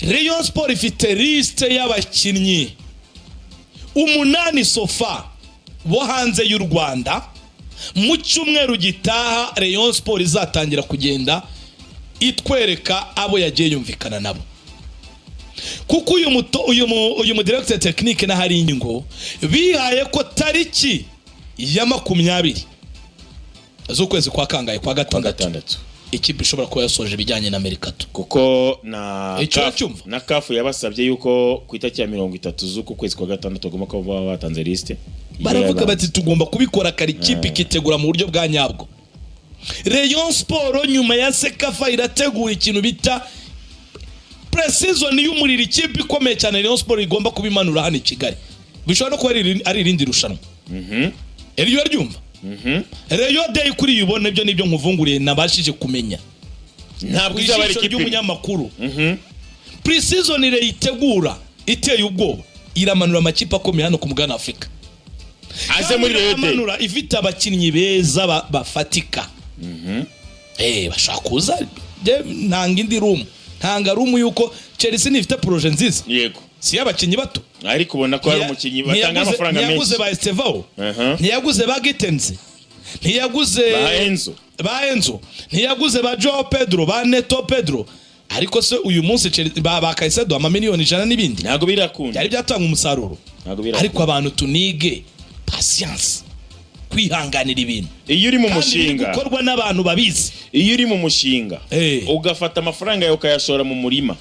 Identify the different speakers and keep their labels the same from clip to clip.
Speaker 1: Rayon Sport ifite liste y'abakinnyi 8 sofa bo hanze y'u Rwanda. Mu cyumweru gitaha Rayon Sport izatangira kugenda itwereka abo yagiye yumvikana nabo, kuko uyu mu directeur technique na hari ingingo bihaye ko tariki ya 20 z'ukwezi kwa kangaye kwa gatandatu ikipe ishobora kuba yasoje bijyanye na Mercato,
Speaker 2: kuko na kafu yabasabye yuko ku itariki ya 30 z'uku kwezi kwa gatandatu bagomba kuba batanze liste.
Speaker 1: Baravuga bati tugomba kubikora kari ikipe ikitegura mu buryo bwa nyabwo. Rayon Sport nyuma ya Sekafa irategura ikintu bita pre-season y'umuriro, ikipe ikomeye cyane Rayon Sport igomba kubimanura hano i Kigali. Bishobora no kuba ari irindi rushanwa. Eriyo ryumva. Rayon Day kuri yubone byo nibyo nkuvunguriye nabashije kumenya.
Speaker 2: Ntabwo izaba ari ikipe
Speaker 1: y'umunyamakuru. Pre-season ire itegura iteye ubwoba, iramanura amakipe akomeye hano ku mugana Afrika.
Speaker 2: Aze muri Rayon Day
Speaker 1: iramanura ifite abakinnyi beza bafatika. Bashaka kuza ntanga indi room, ntanga room yuko Chelsea nifite projet nziza.
Speaker 2: Yego,
Speaker 1: si abakinnyi bato
Speaker 2: ariko ubona ko ari umukinnyi batanga amafaranga menshi.
Speaker 1: Ntiyaguze ba Estevao, ntiyaguze ba Gitenze, ntiyaguze ba Enzo, ntiyaguze ba Joao Pedro, ba Neto Pedro. Ariko se uyu munsi ba Kaisedo amamiliyoni 100 n'ibindi
Speaker 2: ntago birakunda,
Speaker 1: byari byatanga umusaruro. Ariko abantu tunige patience, kwihanganira ibintu.
Speaker 2: Iyo uri mu mushinga
Speaker 1: gukorwa n'abantu babizi,
Speaker 2: iyo uri mu mushinga ugafata amafaranga yawe ukayashora mu murima,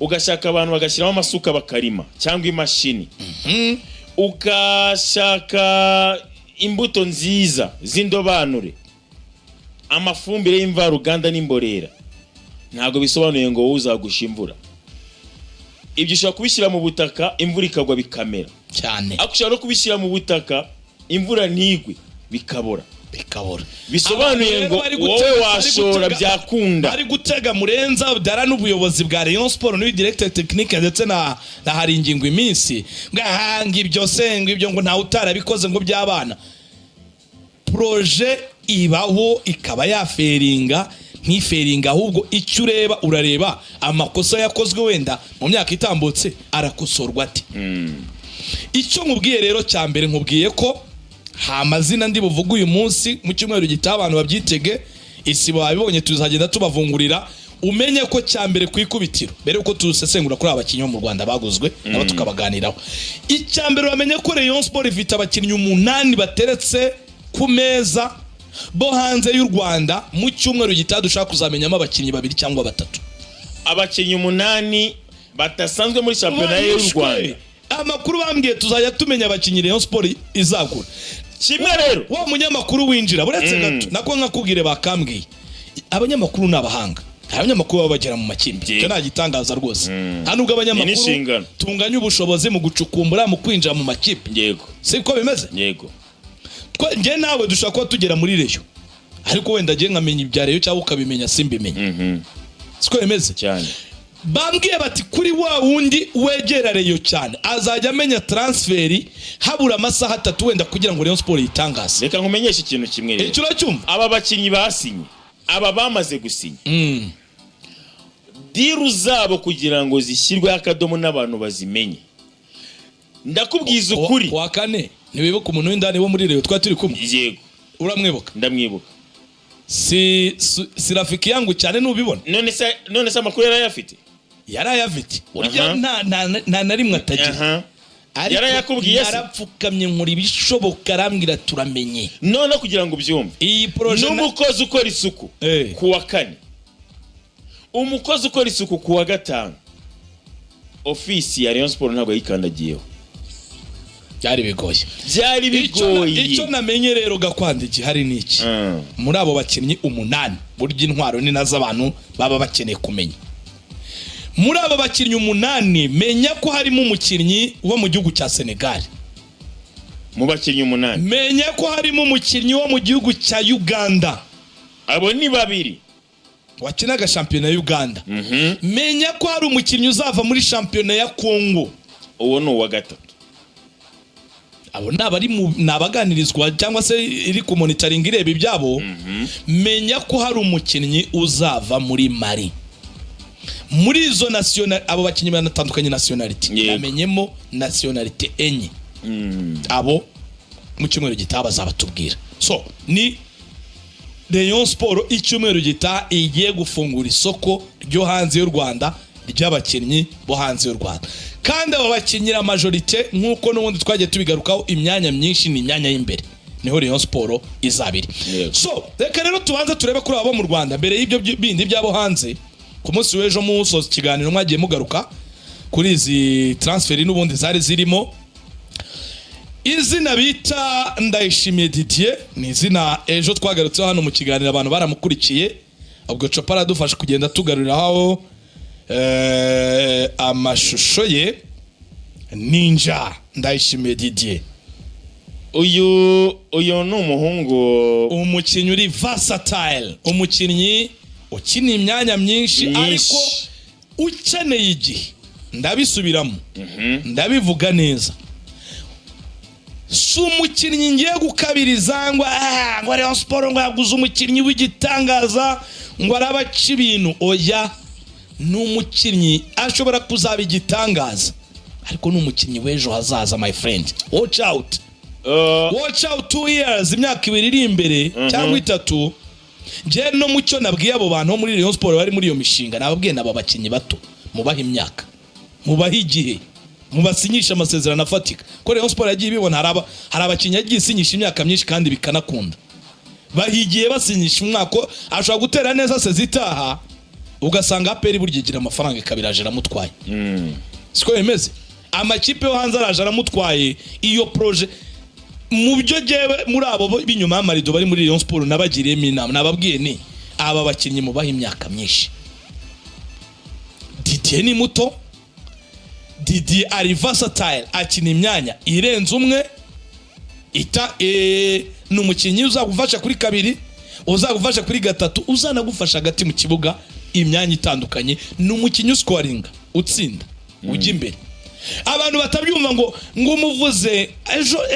Speaker 2: ugashaka abantu bagashyiraho amasuka bakarima cyangwa imashini, ukashaka imbuto nziza z'indobanure, amafumbire y'imvaruganda n'imborera, ntago bisobanuye ngo wowe uzagusha imvura. Ibyo ushobora kubishyira mu butaka imvura ikagwa bikamera
Speaker 1: cyane,
Speaker 2: akushaka no kubishyira mu butaka imvura ntigwe bikabora. Bisobanuye ngo wowe washora byakunda.
Speaker 1: Bari gutega Murenza dara n'ubuyobozi bwa Rayon Sport n'uyu directeur technique ndetse na hari ingingo iminsi ngahanga ibyo sengo ibyo ngo nta utarabikoze ngo by'abana. Projet ibaho ikaba yaferinga ntiferinga, ahubwo icyo ureba urareba amakosa yakozwe wenda mu myaka itambutse arakosorwa ati. Icyo nkubwiye rero cya mbere nkubwiye ko amazina ndi buvuga uyu munsi mu cyumweru gitaha abantu babyitege, isibo babibonye tuzagenda tubavungurira. Umenye ko cya mbere kwikubitiro mbere uko tusesengura kuri abakinnyi bo mu Rwanda baguzwe nabo tukabaganiraho. Icya mbere bamenye ko Rayon Sport ifite abakinnyi 8 bateretse ku meza bo hanze y'u Rwanda. Mu cyumweru gitaha dushaka kuzamenyamo abakinnyi 2 cyangwa 3,
Speaker 2: abakinnyi 8 batasanzwe muri championnat y'u Rwanda.
Speaker 1: Amakuru bambwiye tuzajya tumenya abakinnyi Rayon Sport izagura.
Speaker 2: Kimwe rero
Speaker 1: wa munyamakuru winjira buretse gato nako nkakubwire bakambwiye abanyamakuru n'abahanga, abanyamakuru babagera mu makipe cyo nagitangaza rwose. Hano ubwo abanyamakuru tunganya ubushobozi mu gucukumbura mu kwinjira mu makipe.
Speaker 2: Yego,
Speaker 1: siko bimeze.
Speaker 2: Yego,
Speaker 1: nge nawe dushaka ko tugera muri Rayon, ariko wenda nge nkamenya ibya Rayon cyangwa ukabimenya simbimenye. Siko bimeze
Speaker 2: cyane.
Speaker 1: Bambwiye bati kuri wa wundi wegera Rayon cyane azajya amenya transferi habura amasaha 3 wenda kugira ngo Rayon Sport yitangaze.
Speaker 2: Reka nkumenyeshe ikintu kimwe rero.
Speaker 1: Icyo uracyumva?
Speaker 2: Aba bakinnyi basinye, aba bamaze gusinya, diru zabo kugira ngo zishyirwe akadomo n'abantu bazimenye. Ndakubwiza ukuri
Speaker 1: kwa kane nibibuka umuntu w'indani wo muri Rayon twa turi kumwe.
Speaker 2: Yego,
Speaker 1: uramwibuka?
Speaker 2: Ndamwibuka.
Speaker 1: Si rafiki yangu cyane nubibona.
Speaker 2: None se amakuru yarayafite?
Speaker 1: Yarayafite. Urya nta narimwe atagira.
Speaker 2: Yarayakubwiye se?
Speaker 1: Narapfukamye nkuri bishoboka arambwira turamenye.
Speaker 2: None kugira ngo ubyumve,
Speaker 1: iyi projet
Speaker 2: n'umukozi ukora isuku ku wa 4, umukozi ukora isuku ku wa 5, ofisi ya Rayon Sport ntabwo yikandagiyeho. Byari bigoye.
Speaker 1: Icyo namenye rero gakwandiki hari niki muri abo bakinnyi 8 burya intwaro ni nazo abantu baba bakeneye kumenya. Muri abo bakinnyi 8 menya ko harimo umukinnyi wo mu gihugu cya Senegal.
Speaker 2: Mu bakinnyi 8
Speaker 1: menya ko harimo umukinnyi wo mu gihugu cya Uganda.
Speaker 2: Abo ni 2
Speaker 1: wakinaga shampiyona ya Uganda. Menya ko hari umukinnyi uzava muri shampiyona ya Congo.
Speaker 2: Uwo ni uwa 3.
Speaker 1: Abo nabari nabaganirizwa cyangwa se iri ku monitoring ireba ibyabo. Menya ko hari umukinnyi uzava muri Mali. muri izo national abo bakinnyi banatandukanye nationality yamenyemo nationality enye abo mu cyumweru gitaha bazabatubwira. So ni Rayon Sport icyumweru gitaha igiye gufungura isoko ryo hanze y'u Rwanda ry'abakinnyi bo hanze y'u Rwanda, kandi abo bakinyira majorite nkuko n'ubundi twagiye tubigarukaho imyanya myinshi ni imyanya y'imbere niho Rayon Sport izabiri. So reka rero tubanze turebe kuri abo mu Rwanda mbere y'ibyo bindi byabo hanze. Ku munsi w'ejo musoza ikiganiro mwagiye mugaruka kuri izi transfer n'ubundi zari zirimo izina bita Ndayishimiye Didier, ni izina ejo twagarutse hano mu kiganiro abantu baramukurikiye, ubwo Chopara dufasha kugenda tugaruriraho amashusho ye. Ninja Ndayishimiye Didier,
Speaker 2: uyu ni umuhungu,
Speaker 1: umukinnyi uri versatile, umukinnyi ukina imyanya myinshi ariko ukeneye igihe. Ndabisubiramo ndabivuga neza, si umukinnyi ngiye gukabiriza ngo Rayon Sport ngo yaguze umukinnyi w'igitangaza ngo arabaca ibintu. Oya, ni umukinnyi ashobora kuzaba igitangaza ariko ni umukinnyi w'ejo hazaza my friend. Watch out, watch out 2 years, imyaka 2 iri imbere cyangwa 3. Je no mucyo nabwiye abo bantu muri Rayon Sport bari muri iyo mishinga, nababwiye naba bakinnyi bato mubaha imyaka, mubaha igihe, mubasinyisha amasezerano afatika. Ko Rayon Sport yagiye ibibona hari abakinnyi yagiye isinyisha imyaka myinshi kandi bikanakunda, bahigiye basinyisha umwaka ashobora gutera neza sezitaha ugasanga aperi buryigira amafaranga ikabiraje ramutwaye. Siko yemeze amakipe yo hanze araje aramutwaye iyo projet. Mu byo jewe muri abo binyuma y'amarido bari muri Rayon Sport nabagiriye inama, nababwiye ni aba bakinnyi mubaha imyaka myinshi. Didier ni muto, Didier ari versatile, akina imyanya irenze umwe, ni umukinnyi uzagufasha kuri 2, uzagufasha kuri 3, uzanagufasha hagati mu kibuga imyanya itandukanye. Ni umukinnyi uscoringa, utsinda, ujya imbere. Abantu batabyumva ngo umuvuze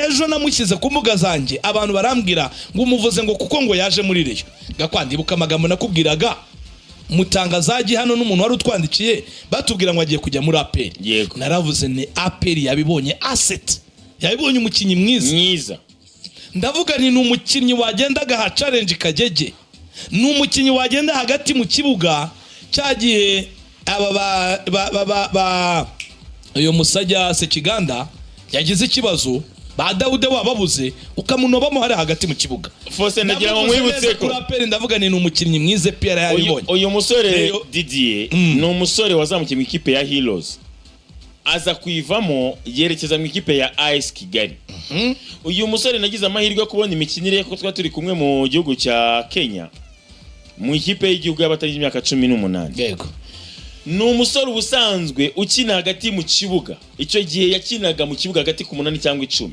Speaker 1: ejo namushyize ku mbuga zanjye, abantu barambwira ngo umuvuze ngo kuko ngo yaje muri Rayon. Gakwandibuka amagambo nakubwiraga mutangazaji hano n'umuntu wari utwandikiye batubwira ngo agiye kujya muri APR. Naravuze ni APR yabibonye asset, yabibonye umukinnyi mwiza. Ndavuga ni umukinnyi wagendaga ha challenge kagege, ni umukinnyi wagenda hagati mu kibuga cyagiye aba uyo musajya Sekiganda yagize ikibazo ba Daude wababuze ukamunobamo hari hagati mu kibuga.
Speaker 2: Fose nagira ngo mwibutse ko
Speaker 1: APR ndavuga ni umukinnyi mwize PR yabibonye.
Speaker 2: Uyu musore Didier ni umusore wazamukiye mu ikipe ya Heroes, aza kuivamo yerekeza mu ikipe ya AS Kigali. Uyu musore nagize amahirwe kubona imikinire ko twa turi kumwe mu gihugu cya Kenya mu ikipe y'igihugu y'abatari imyaka 18.
Speaker 1: Yego,
Speaker 2: ni umusore ubusanzwe ukina hagati mu kibuga. Icyo gihe yakinaga mu kibuga hagati ku 8 cyangwa 10.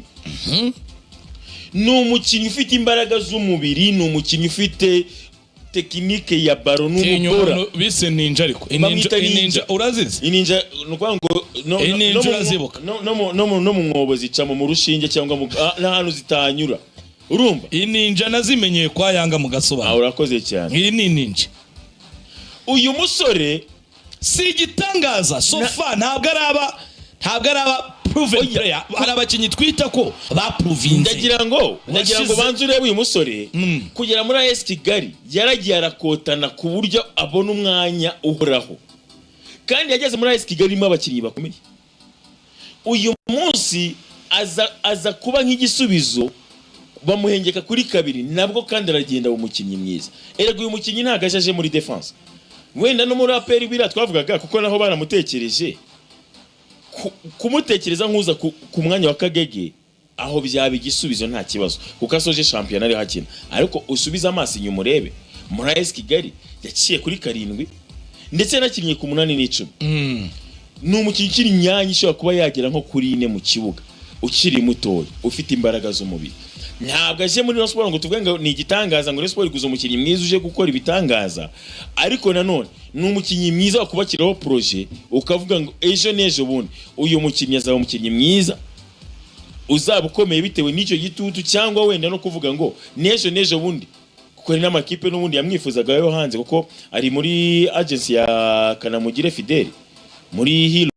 Speaker 2: Ni umukinnyi ufite imbaraga z'umubiri, ni umukinnyi ufite tekinike ya baro n'umupira.
Speaker 1: Bise ninja ariko ninja urazize.
Speaker 2: Ninja nuko ngo no mu mwobo zicamo mu rushinge cyangwa n'ahantu zitanyura. Urumva?
Speaker 1: Ninja nazimenyeye kwa Yanga mu Gasobanuro.
Speaker 2: Urakoze cyane.
Speaker 1: Iyi ni ninja.
Speaker 2: Uyu musore
Speaker 1: si igitangaza sofa, ntabwo araba proven player. Hari abakinnyi twita ko ba province.
Speaker 2: Ndagira ngo banze urebe uyu musore kugera muri AS Kigali yaragiye arakotana ku buryo abona umwanya uhoraho, kandi yageze muri AS Kigali mu abakinnyi bakomeye. Uyu munsi aza kuba nk'igisubizo, bamuhengeka kuri 2 nabwo, kandi aragenda umukinnyi mwiza. Erega uyu mukinnyi ntagajaje muri defense, wenda no muri APR bira twavugaga kuko naho baramutekereje kumutekereza nk'uza ku mwanya wa Kagege, aho byaba igisubizo nta kibazo kuko asoje champion ari hakina. Ariko usubiza amaso inyuma urebe muri AS Kigali yaciye kuri 7 ndetse nakinnye ku 8 n'10. Ni umukinnyi ukiri imyanya ishobora kuba yagera nko kuri 4 mu kibuga, ukiri mutoya, ufite imbaraga z'umubiri. Ntabwo aje muri Rayon Sport ngo tuvuge ngo ni igitangaza ngo Rayon Sport iguze umukinnyi mwiza uje gukora ibitangaza, ariko nanone ni umukinnyi mwiza wakubakiraho projet ukavuga ngo ejo nejo bundi uyu mukinnyi azaba umukinnyi mwiza uzaba ukomeye bitewe n'icyo gitutu, cyangwa wenda no kuvuga ngo nejo bundi kuko hari n'amakipe n'ubundi yamwifuzaga yo hanze kuko ari muri agency ya Kanamugire Fidel muri Hilo.